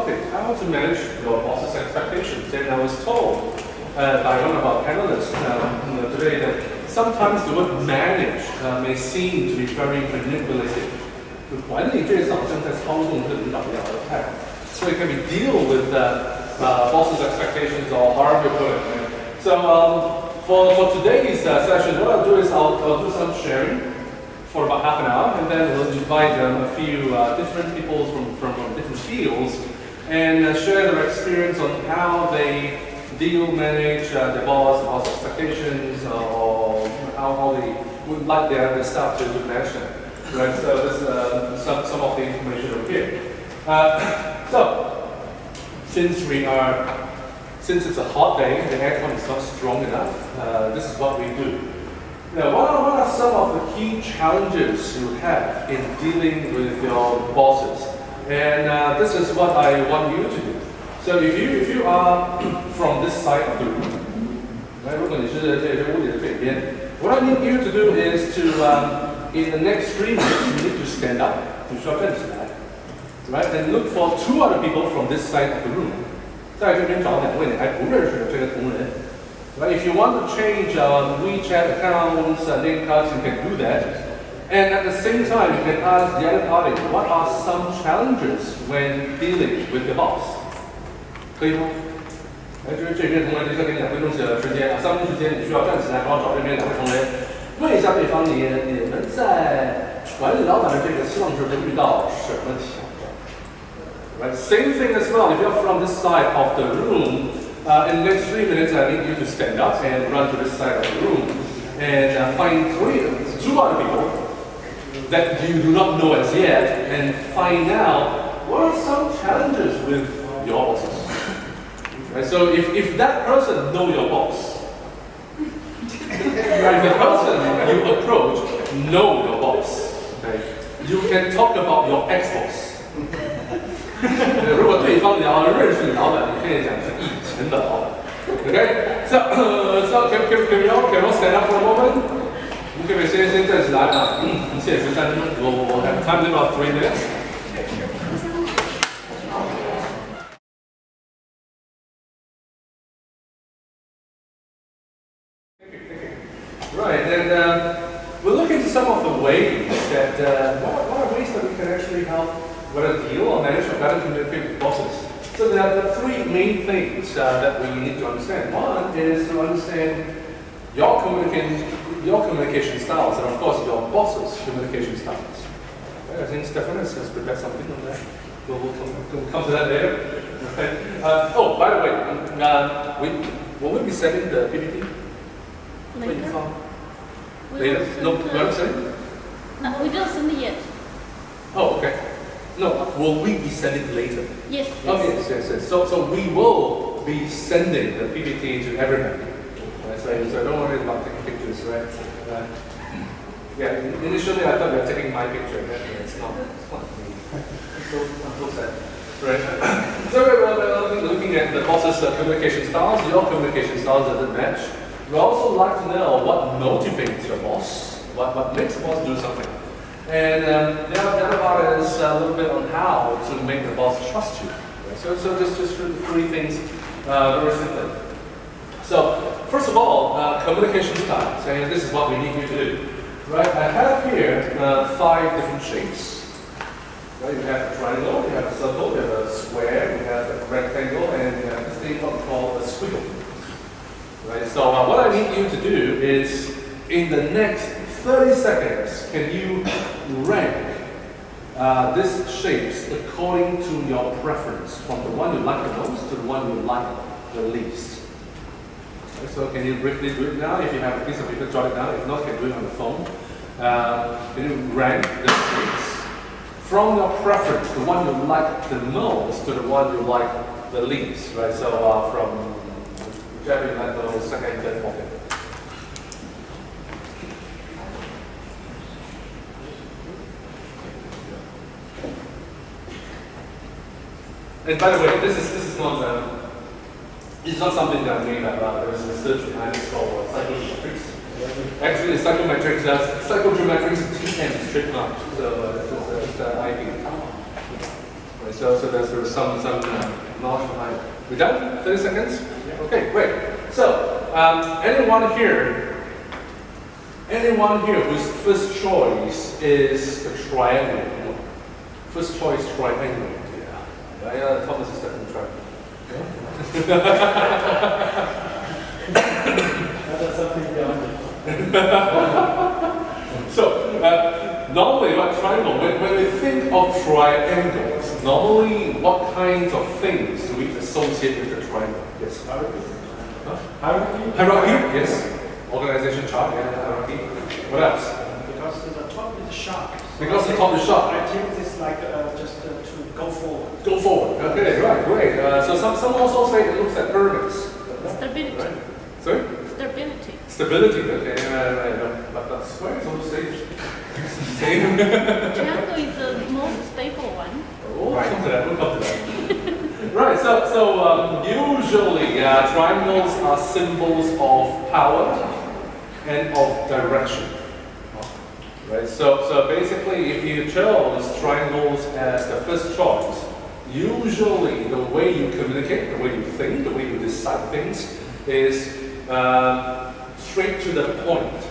topic, how to manage your boss's expectations. And I was told by one of our panelists today that sometimes the word manage may seem to be very manipulative. 管理这好像在操纵这个领导一样的态度。So it can be deal with boss's expectations or however you put it. So for today's session, what I'll do is I'll do some sharing for about half an hour, and then we'll invite a few different people from different fields and share their experience on how they manage the boss expectations, or how they would like their staff to manage them. Right, so this is some of the information over here. So since it's a hot day, the aircon is not strong enough, this is what we do. Now, what are some of the key challenges you have in dealing with your bosses? And this is what I want you to do. So if you are from this side of the room, right, what I need you to do is to in the next 3 minutes, you need to stand up, right, and look for 2 other people from this side of the room. Right, if you want to change WeChat accounts, name cards, you can do that. And at the same time, you can ask the other party, what are some challenges when dealing with the boss? 可以吗？就是这边同学，再给你2分钟的时间，3分钟时间，你需要站起来，然后找这边2位同学。 问一下对方，你们在管理老板的这个期望值会遇到什么挑战 ？Right, same thing as well. If you're from this side of the room, in the next 3 minutes, I need you to stand up and run to this side of the room and find 2 other people that you do not know as yet, and find out what are some challenges with your bosses. Right, so if that person knows your boss. Right, the person you approach know your boss. Okay? You can talk about your ex-boss. 如果对方聊认识老板，你可以讲是以前的老板。Okay? So can we all stand up for a moment? 我们可不可以先站起来啊？限时3分钟，我 have time limit of 3 minutes. Right, and we'll look into some of the ways that, what are ways that we can actually help whether deal or manage or better communicate with bosses. So there are 3 main things that we need to understand. One is to understand your communication styles, and of course your boss's communication styles. Okay, I think Stefan has prepared something on that. We'll come to that later. Okay. Oh, by the way, will we be sending the PPT? Later? No, what I'm saying? We don't send it yet. Oh, okay. No, will we be sending later? Yes. Oh, yes. So we will be sending the PPT to everybody. Right? So don't worry about taking pictures, right? Yeah, initially I thought you were taking my picture. It's not me. I'm so sad. Right. So we're looking at the boss's communication styles. Your communication styles doesn't match. We also like to know what motivates your boss, what makes the boss do something. And the other part is a little bit on how to make the boss trust you. Right? So just 3 things very simply. So first of all, communication styles, and this is what we need you to do. Right? I have here 5 different shapes. Right? You have a triangle, you have a circle, you have a square, you have a rectangle, and you have this thing called a squiggle. Right, so what I need you to do is, in the next 30 seconds, can you rank these shapes according to your preference, from the one you like the most to the one you like the least. Okay, so can you briefly do it now? If you have a piece of paper, jot it down. If not, you can do it on the phone. Can you rank the shapes from your preference, the one you like the most to the one you like the least? Right, so from whichever you like the second, third, fourth. And by the way, this is not it's not something that I made up. There is research behind it called psychometrics. Actually, psychometrics TM is trademarked. So it's IP. So there's some knowledge behind it. We done? 30 seconds? Yeah. Okay, great. So anyone here whose first choice is a triangle? First choice triangle. Yeah. Thomas is definitely triangle. That's something beyond it. So, normally, what triangle, when we think of triangles, normally what kinds of things do we associate with the triangle? Yes? Hierarchy? Huh? Hierarchy? Hierarchy, yes. Organization chart, yeah, hierarchy. What else? Because the top is sharp. Because the top is sharp. I think it's like just to go forward. Go forward. Okay, right, great. So some also say it looks like pyramids. Stability. Right. Sorry? Stability. Stability, okay, right. But square is also same. Triangle is the most stable one. We'll come to that. Right, so usually triangles are symbols of power and of direction. Right, so basically if you chose triangles as the first choice, usually the way you communicate, the way you think, the way you decide things is straight to the point.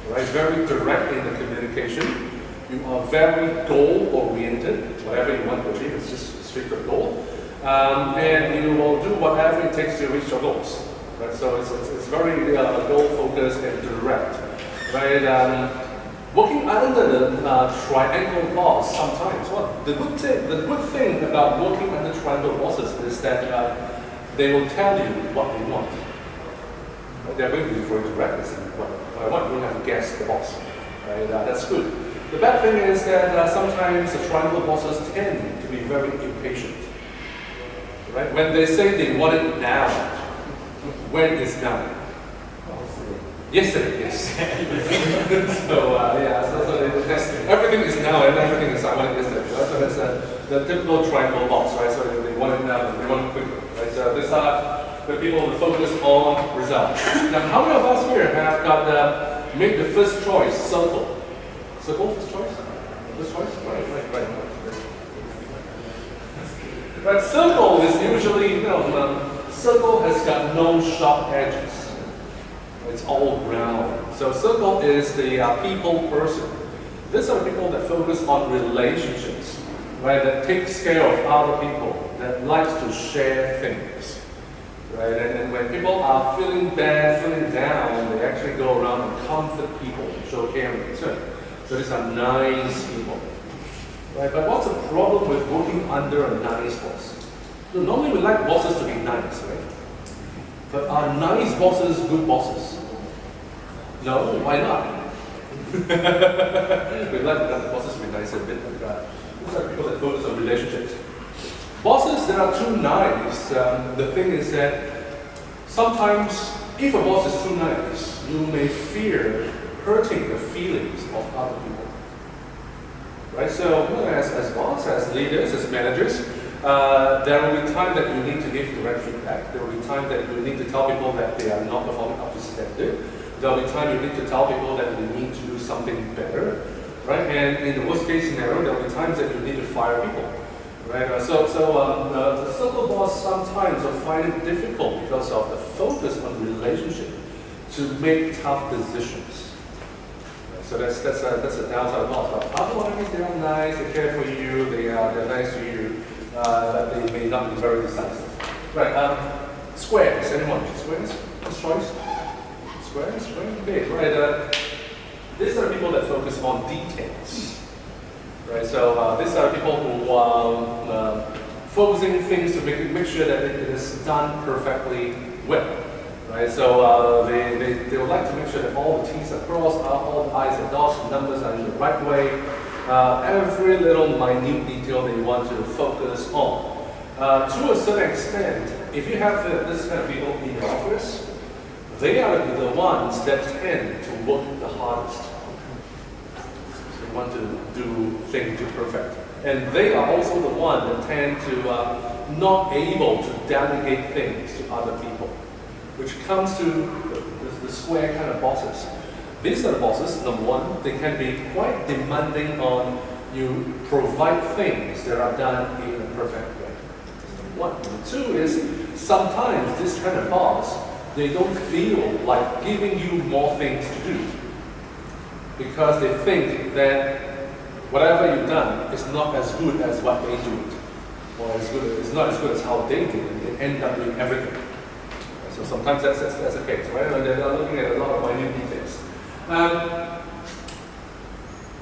Right, very direct in the communication. You are very goal-oriented. Whatever you want to achieve, it's just straight to the goal. And you will do whatever it takes to reach your goals. Right, so it's very goal-focused and direct. Right, working under the triangle boss sometimes. The good thing about working under triangle bosses is that they will tell you what they want. They're going to be very direct. What I want, you don't have to guess the boss. Right? That's good. The bad thing is that sometimes the triangle bosses tend to be very impatient. Right? When they say they want it now, when is now? Yesterday, yes. So everything is now and everything is I want it yesterday. Right? So that's the typical triangle boss, right? So they want it now, they want it quickly. Right? So these are the people who focus on results. Now, how many of us here have got made the first choice circle? Circle, first choice? First choice? Right. But circle is usually, circle has got no sharp edges. It's all round. So circle is the people person. These are people that focus on relationships, right? That takes care of other people, that likes to share things. Right? And when people are feeling bad, feeling down, they actually go around and comfort people, show care and concern. So these are nice people. Right? But what's the problem with working under a nice boss? So normally we like bosses to be nice, right? But are nice bosses good bosses? No, why not? We like the bosses to be nice a bit like that. These are people that focus on relationships. Bosses that are too nice, the thing is that sometimes if a boss is too nice, you may fear hurting the feelings of other people. Right? So as boss, as leaders, as managers, there will be time that you need to give direct feedback. There will be time that you need to tell people that they are not performing up to standard. There will be time you need to tell people that you need to do something better. Right? And in the worst case scenario, there will be times that you need to fire people. Right? So the circle boss sometimes will find it difficult because of the focus on relationship to make tough decisions. So that's a downside boss. But otherwise, they are nice, they care for you, they're nice to you, but they may not be very decisive. Right? Squares. Anyone? Squares? First choice? Squares? Okay. Right. These are people that focus on details. Right, so these are people who are focusing things to make sure that it is done perfectly well. Right, so they would like to make sure that all the T's are crossed, all the I's are dotted, numbers are in the right way. Every little minute detail they want to focus on. To a certain extent, if you have this kind of people in your office, they are the ones that tend to work the hardest. Want to do things to perfect. And they are also the ones that tend to not able to delegate things to other people, which comes to the square kind of bosses. These are the bosses, number one, they can be quite demanding on you provide things that are done in a perfect way. That's number one. Number two is sometimes this kind of boss, they don't feel like giving you more things to do because they think that whatever you've done is not as good as what they do it, or it's not as good as how they do it. They end up doing everything. So sometimes that's the case, right? And they're looking at a lot of minute details.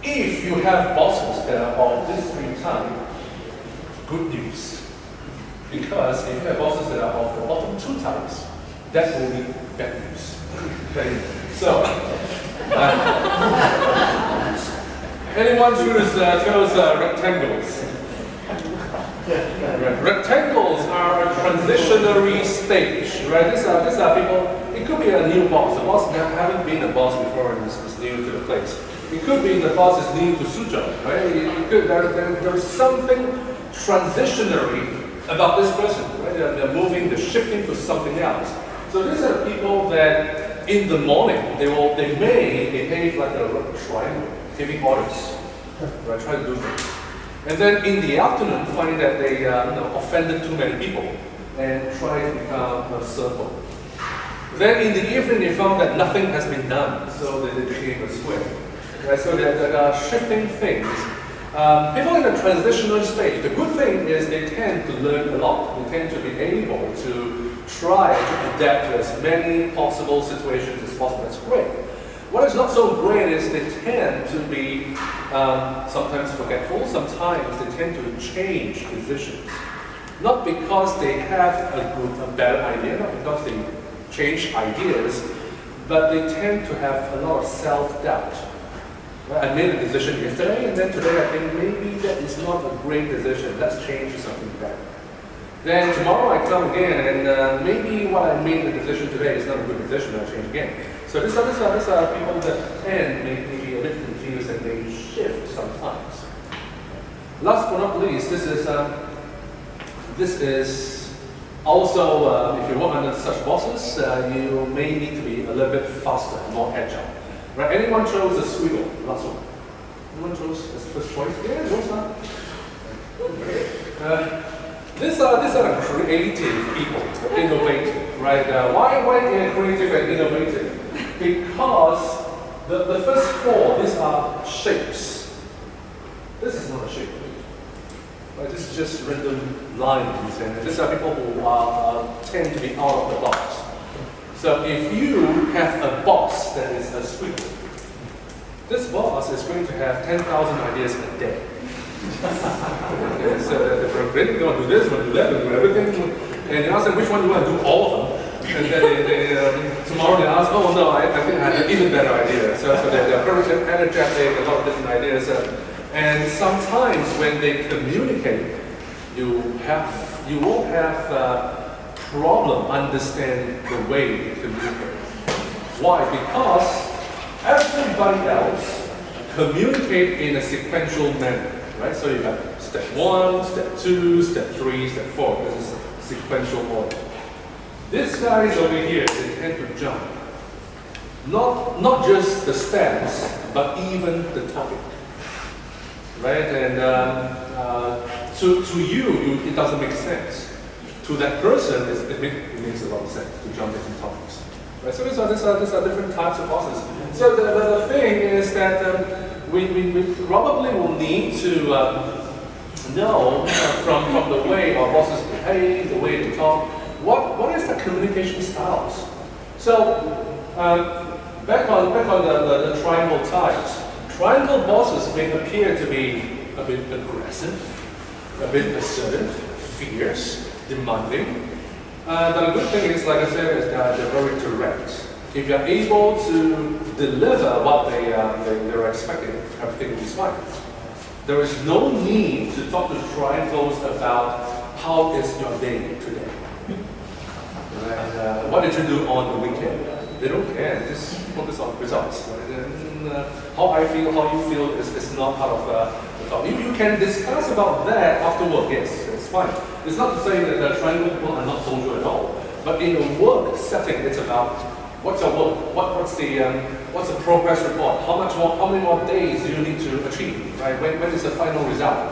If you have bosses that are of this three type, good news. Because if you have bosses that are of the bottom two types, that will be bad news. Okay? So, anyone chose rectangles? Rectangles are a transitionary stage, right? These are people, it could be a new boss. The boss haven't been a boss before and is new to the place. It could be the boss is new to Suzhou, right? There's something transitionary about this person, right? They're moving, they're shifting to something else. So these are people that in the morning, they may behave like a triangle, giving orders, right? Try to do things. And then in the afternoon, finding that they offended too many people and try to become a circle. Then in the evening, they found that nothing has been done, so they became a square. Right? So they're shifting things. People in the transitional stage, the good thing is they tend to learn a lot. They tend to be able to try to adapt to as many possible situations as possible. That's great. What is not so great is they tend to be sometimes forgetful, sometimes they tend to change positions. Not because they have a bad idea, not because they change ideas, but they tend to have a lot of self-doubt. I made a decision yesterday, and then today I think maybe that is not a great decision. Let's change to something better. Then tomorrow I come again, and maybe what I made the decision today is not a good decision. I'll change again. So these are people that tend maybe a bit confused and they shift sometimes. Last but not least, this is also if you work under such bosses, you may need to be a little bit faster, more agile. Right? Anyone chose a squiggle? Last one. Anyone chose as first choice? Yeah, those are. These are creative people, innovative, right? Why creative and innovative? Because the first four, these are shapes. This is not a shape. Right? This is just random lines, and these are people who tend to be out of the box. So if you have a boss that is a squiggle, this boss is going to have 10,000 ideas a day. So they're really going to do this, going to do that, going to do everything. And you ask them which one you want to do, all of them. And then tomorrow they ask, oh no, I think I have an even better idea. So they're very energetic, a lot of different ideas. And sometimes when they communicate, you won't have problem understand the way they communicate. Why? Because everybody else communicate in a sequential manner, right? So you have step 1, step 2, step 3, step 4. This is sequential order. These guys over here, they tend to jump. Not just the steps, but even the topic, right? And to you, it doesn't make sense. To that person, it makes a lot of sense to jump different topics. Right? So these are different types of bosses. So the thing is that we probably will need to know from the way our bosses behave, the way they talk, what is the communication styles. So back on the triangle types, triangle bosses may appear to be a bit aggressive, a bit assertive, fierce, demanding. But the good thing is, like I said, is that they're very direct. If you're able to deliver what they're expecting, everything will be fine. There is no need to talk to triangles about how is your day today. Right? What did you do on the weekend? They don't care. They just focus on results. Right? And, how I feel, how you feel is not part of the talk. You can discuss about that after work. Yes, it's fine. It's not to say that the triangle people are not social at all. But in a work setting, it's about what's your work? What's the progress report? How many more days do you need to achieve? Right? When is the final result?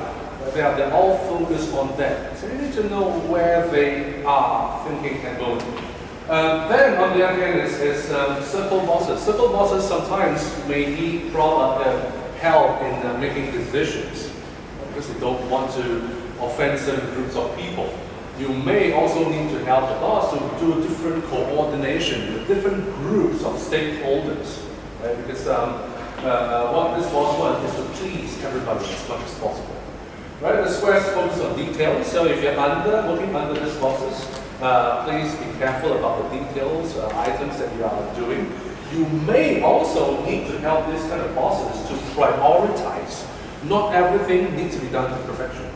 They're all focused on that. So you need to know where they are thinking and going. Then on the other hand is circle bosses. Circle bosses sometimes may need help in making decisions because they don't want to offend certain groups of people. You may also need to help the boss to do different coordination with different groups of stakeholders, right? Because what this boss wants is to please everybody as much as possible. Right? The squares focus on details, so if you're working under this bosses, please be careful about the details, items that you are doing. You may also need to help these kind of bosses to prioritize. Not everything needs to be done to perfection.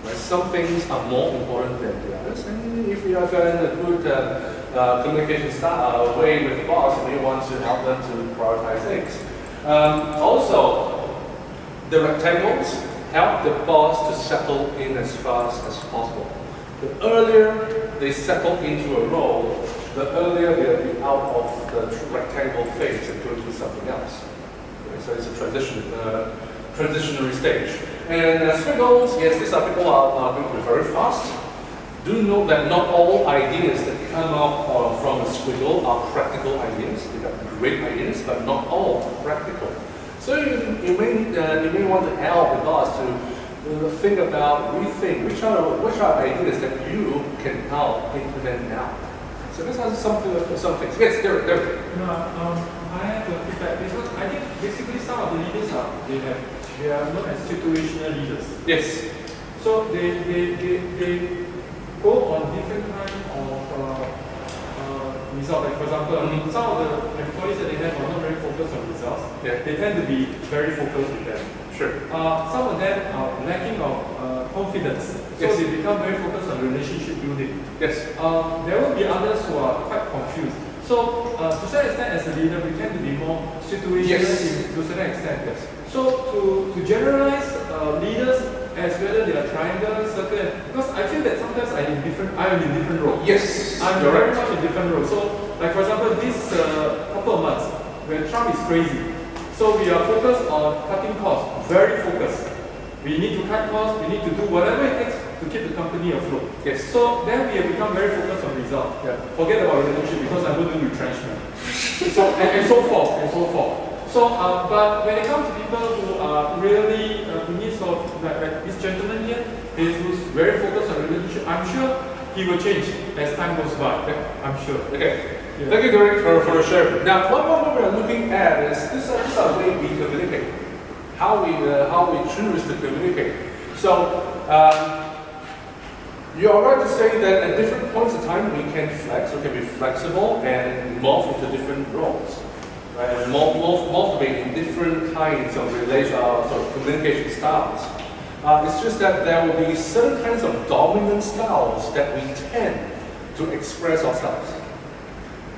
Right? Some things are more important than the others, and if you have a good communication style, way with the boss, and you want to help them to prioritize things. Also, the rectangles help the boss to settle in as fast as possible. The earlier they settle into a role, the earlier they'll be out of the rectangle phase and go to something else. Okay, so it's a transitionary stage. And squiggles, yes, these are people who are going to be very fast. Do know that not all ideas that come up from a squiggle are practical ideas. They are great ideas, but not all practical. So you may want to help the boss to think about, rethink which are ideas that you can help implement now. So this is some things. Yes, Derek. I have a feedback because I think basically some of the leaders they are known as situational leaders. Yes. So they go on different kind of results. Like for example, some of the employees that they have are not very focused on results. Yeah. They tend to be very focused with them. Sure. Some of them are lacking of confidence, so yes. they become very focused on relationship building. Yes. There will be others who are quite confused. So to some extent, as a leader, we tend to be more situational yes. to a certain extent. Yes. So to generalize leaders as whether they are triangle, circle, because I feel that sometimes I am in different roles. Yes. I'm very much in different roles. So like for example, this couple of months when Trump is crazy, so we are focused on cutting costs, very focused. We need to cut costs, we need to do whatever it takes to keep the company afloat. Yes. So then we have become very focused on results. Yeah. Forget about relationship because I'm going to do retrenchment. and so forth. So, but when it comes to people who are really in need of, like this gentleman here, who's very focused on relationship, I'm sure he will change as time goes by. I'm sure. Okay. Yeah. Thank you, Derek, for the sharing. Now, what we are looking at is this is a way we communicate, how we choose to communicate. So, you are right to say that at different points in time we can flex, we can be flexible and morph into different roles. Right? And multiply in different kinds of communication styles. It's just that there will be certain kinds of dominant styles that we tend to express ourselves.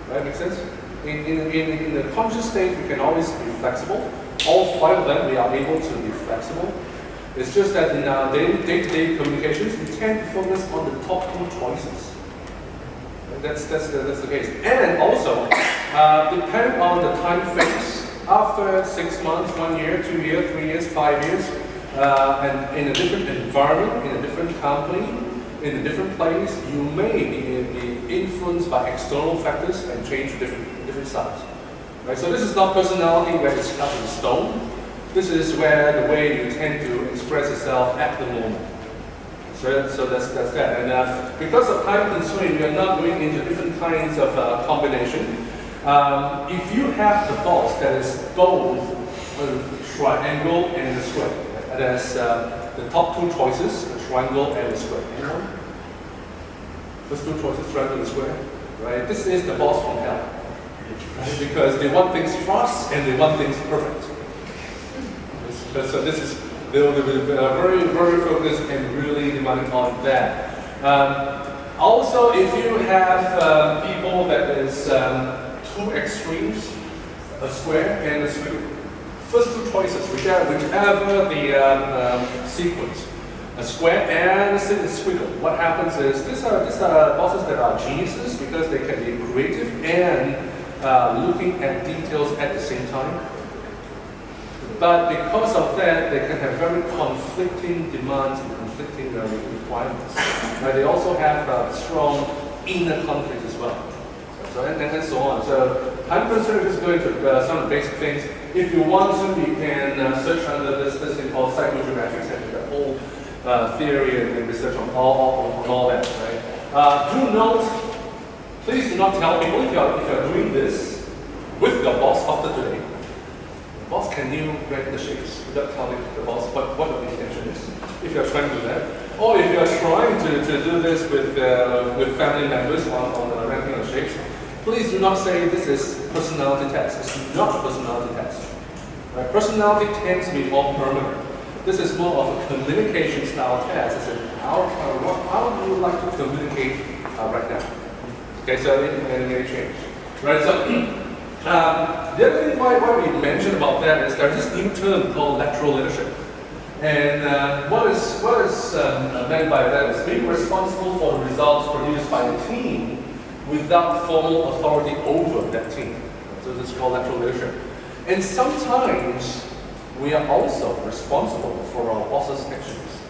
Right? Make sense? In the conscious state, we can always be flexible. All five of them, we are able to be flexible. It's just that in our day-to-day communications, we tend to focus on the top two choices. That's the case. And also, depending on the time phase, after 6 months, 1 year, 2 years, 3 years, 5 years, and in a different environment, in a different company, in a different place, you may be influenced by external factors and change different styles. Right? So this is not personality where it's cut in stone. This is where the way you tend to express yourself at the moment. So that's that. And because of time constraint, we are not going into different kinds of combination. If you have the box that is both a triangle and a square, there's the top two choices, a triangle and a square. Anyone? Those two choices, triangle and square, right? This is the boss from hell, right? Because they want things fast and they want things perfect. So this is they'll be very focused and really demanding on that. Also, if you have people that is two extremes, a square and a squiggle. First two choices, whichever the sequence, a square and a squiggle. What happens is these are bosses that are geniuses because they can be creative and looking at details at the same time. But because of that, they can have very conflicting demands and conflicting requirements. Right? They also have strong inner conflict as well. So, and so on. So I'm considering just going to some of the basic things. If you want to, you can search under this thing called psychogeometrics and the whole theory and research on all that. Right? Do note, please do not tell people if you're doing this with your boss after today. Boss, can you write the shapes without telling the boss what the intention is? If you're trying to do that, or if you're trying to do this with family members on ranking of shapes, please do not say this is personality test. It's not a personality test. Right? Personality tends to be more permanent. This is more of a communication style test. It's how do you like to communicate right now? Okay, so it may change. Right, so the other thing why we mentioned about that is there's this new term called lateral leadership. And what is meant by that is being responsible for the results produced by the team without formal authority over that team. So this is called lateral leadership. And sometimes we are also responsible for our boss's actions.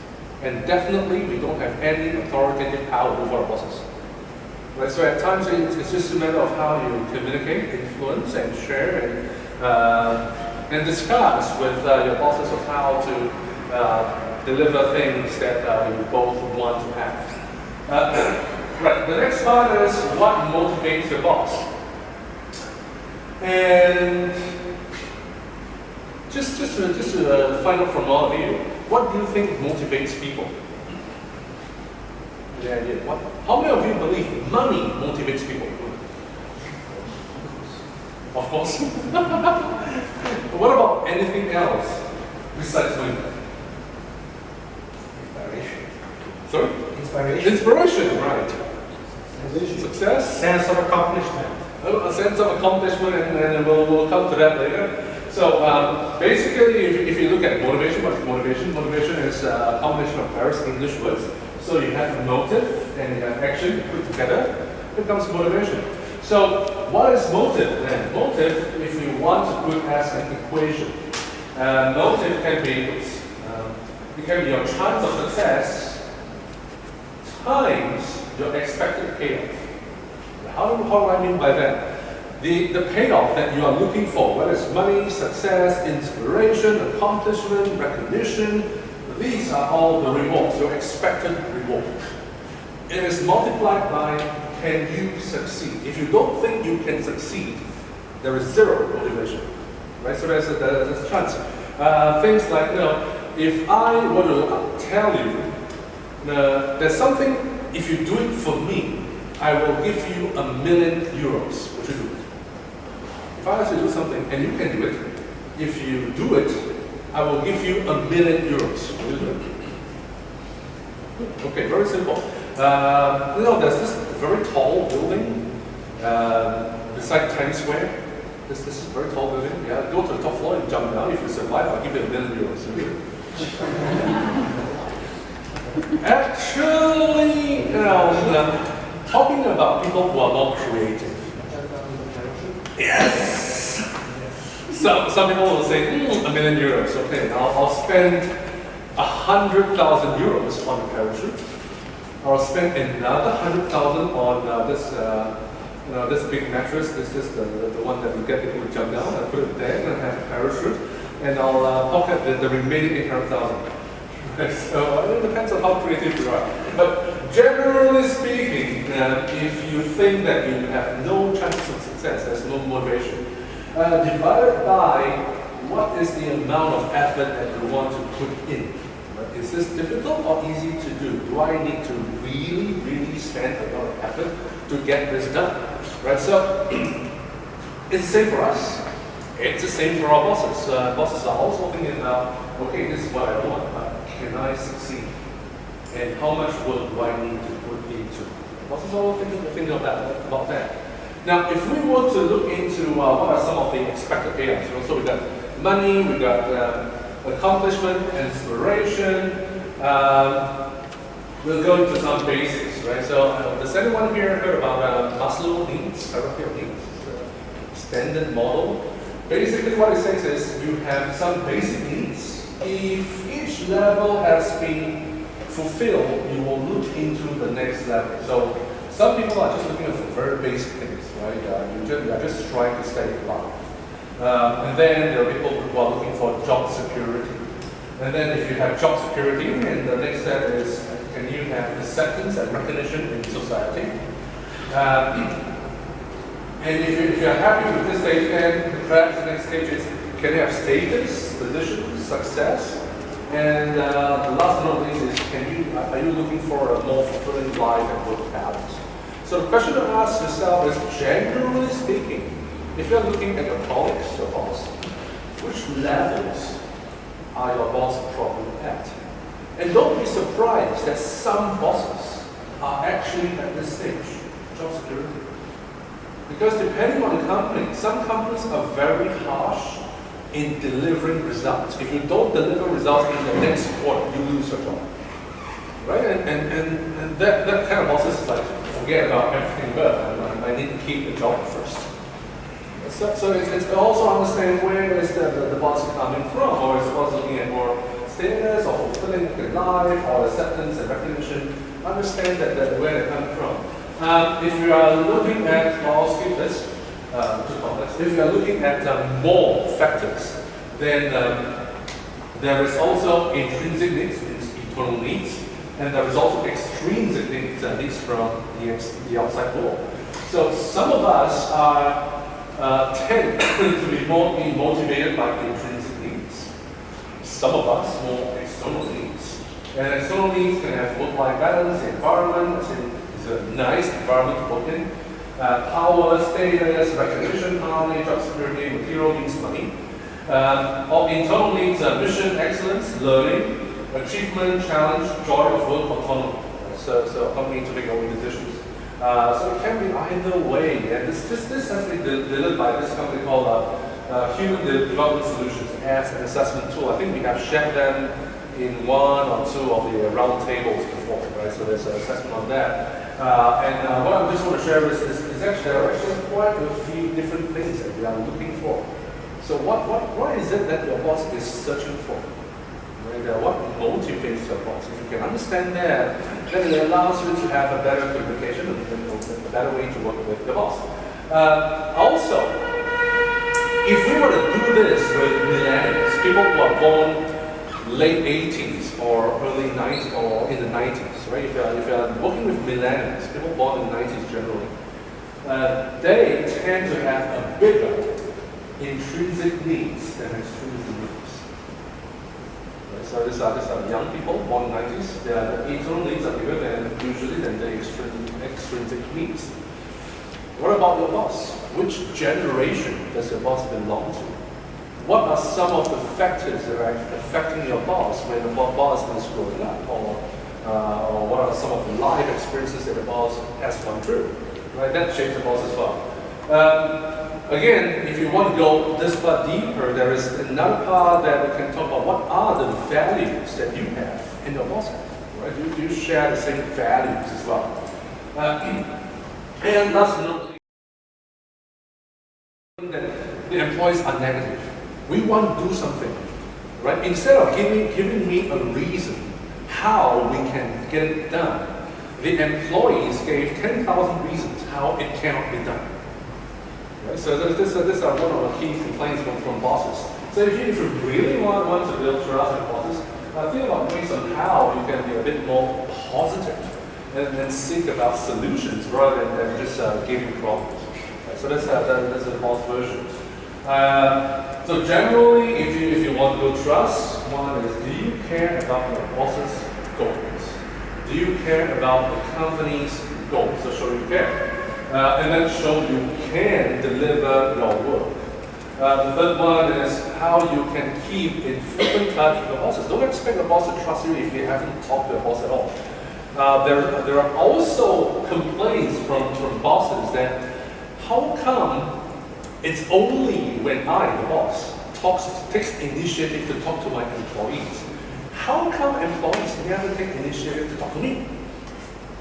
And definitely we don't have any authoritative power over our bosses. Right, so at times it's just a matter of how you communicate, influence, and share, and discuss with your bosses of how to deliver things that you both want to have. Right, the next part is what motivates your boss. And just to find out from all of you, what do you think motivates people? The idea. How many of you believe money motivates people? Of course. What about anything else besides money? Inspiration. Sorry? Inspiration. Inspiration, right. Success? Sense of accomplishment. A sense of accomplishment, and we'll come to that later. So basically, if you look at motivation, what's motivation? Motivation is a combination of various English words. So you have a motive and you have action put together, becomes motivation. So what is motive then? Motive, if you want to put as an equation, motive can be your chance of success times your expected payoff. How do I mean by that? The payoff that you are looking for, whether it's money, success, inspiration, accomplishment, recognition, these are all the rewards, your expected reward. It is multiplied by can you succeed. If you don't think you can succeed, there is zero motivation. Right? So there's a chance. Things like, if I were to tell you, there's something, if you do it for me, I will give you €1 million. Would you do it? If I ask you to do something and you can do it, if you do it, I will give you €1 million. Will you do it? Okay, very simple. There's this very tall building beside Times Square. This is a very tall building. Yeah, go to the top floor and jump down. If you survive, I'll give you €1 million. Actually, talking about people who are more creative. Yes! Some people will say, €1 million. Okay, now I'll spend €100,000 on a parachute. I'll spend another 100,000 on this big mattress. This is the one that you get people to jump down. I put it there and have a parachute, and I'll pocket the remaining 800,000. So it depends on how creative you are. But generally speaking, if you think that you have no chances of success, there's no motivation. Divided by what is the amount of effort that you want to put in. Right? Is this difficult or easy to do? Do I need to really, really spend a lot of effort to get this done? Right? So it's the same for us. It's the same for our bosses. Bosses are also thinking about, okay, this is what I want, but can I succeed? And how much work do I need to put into? Bosses are all thinking about that. Now, if we were to look into what are some of the expected payouts, so we got money, we got accomplishment, inspiration. We'll go into some basics, right? So, does anyone here heard about Maslow's needs, hierarchy of needs? It's a standard model Basically what it says is you have some basic needs. If each level has been fulfilled, you will look into the next level. So some people are just looking for very basic things, right? You are just trying to stay alive. And then there are people who are looking for job security. And then if you have job security, and the next step is, can you have acceptance and recognition in society? And if you're happy with this stage, then perhaps the next stage is, can you have status, position, success? And the last but not least is, are you looking for a more fulfilling life and work balance? So the question to ask yourself is, generally speaking, if you're looking at your colleagues, your boss, which levels are your boss probably at? And don't be surprised that some bosses are actually at this stage, job security. Because depending on the company, some companies are very harsh in delivering results. If you don't deliver results in the next quarter, you lose your job. Right? And that kind of bosses is like, forget about everything but I need to keep the job first. So it's also understand where is the boss coming from, or is the boss looking at more status or fulfilling in life or acceptance and recognition. Understand that where they're coming from. If you are looking at, well, I'll skip this, too complex. If you are looking at more factors, then there is also intrinsic needs, internal needs, and there is also extrinsic needs from the outside world. So some of us tend to be more motivated by the intrinsic needs. Some of us more external needs. And external needs can have work-life balance, the environment, it's a nice environment to work in. Power, status, recognition, harmony, job security, material needs, money. Or internal needs, mission, excellence, learning, achievement, challenge, joy of work, autonomy. So autonomy to make your own decisions. So it can be either way. And this has been delivered by this company called Human Development Solutions as an assessment tool. I think we have shared them in one or two of the round tables before, right? So there's an assessment on that. And what I just want to share is actually there are actually quite a few different things that we are looking for. So what is it that your boss is searching for? Right? What motivates your boss? If you can understand that, then it allows you to have a better communication and a better way to work with the boss. Also, if we were to do this with millennials, people who are born late 80s or early 90s or in the 90s, right? If you're working with millennials, people born in the 90s generally, they tend to have a bigger intrinsic needs than extrinsic needs. Right? So these are young people born in the 90s. Their internal needs are bigger than the extrinsic needs. What about your boss? Which generation does your boss belong to? What are some of the factors that are affecting your boss when the boss is growing up? Or what are some of the life experiences that the boss has gone through? Right? That shapes the boss as well. Again, if you want to go this far deeper, there is another part that we can talk about. What are the values that you have and your boss has? Right? Do you share the same values as well? And last but not least, that the employees are negative. We want to do something, right? Instead of giving me a reason how we can get it done, the employees gave 10,000 reasons how it cannot be done. Right? So these are one of the key complaints from bosses. So if you really want to build trust in bosses, think about ways on how you can be a bit more positive and think about solutions rather than just giving problems. Right? So that's the boss version. So generally, if you want to build trust, one is, do you care about your boss's goals? Do you care about the company's goals? So show you care. And then show you can deliver your work. The third one is how you can keep in frequent touch with your bosses. Don't expect the boss to trust you if you haven't talked to your boss at all. There are also complaints from bosses that how come it's only when I, the boss, takes initiative to talk to my employees. How come employees never take initiative to talk to me?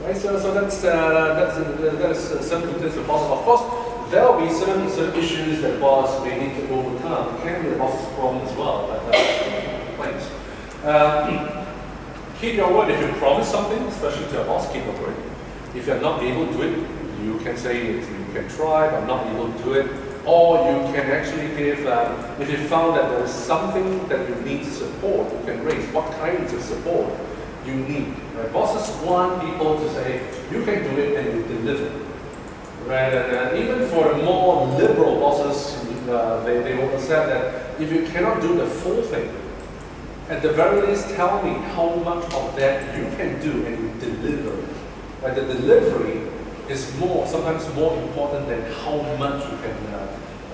Right? So that's some complaints from bosses. Of course, there will be certain issues that boss may need to overcome. It can be the boss's problem as well, but complaints. Keep your word. If you promise something, especially to a boss, keep your word. If you're not able to do it, you can say it. You can try, but not able to do it. Or you can actually give, if you found that there is something that you need support, you can raise what kinds of support you need. Right? Bosses want people to say, you can do it and you deliver. Right? And even for the more liberal bosses, they will accept that if you cannot do the full thing, at the very least tell me how much of that you can do and you deliver. Right? The delivery is sometimes more important than how much you can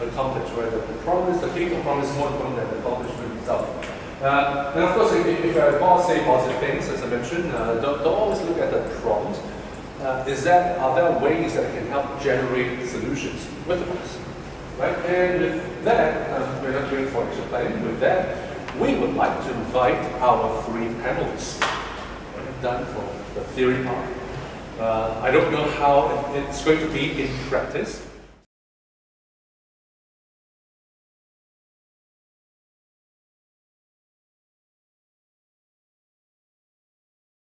accomplish. Right? The promise, the people promise is more important than the accomplishment itself. And of course, if a boss say positive things, as I mentioned, don't always look at the problems. Are there ways that can help generate solutions with the boss? Right? And with that, we're not doing for action planning. With that, we would like to invite our 3 panelists. Done for the theory part. I don't know how it's going to be in practice.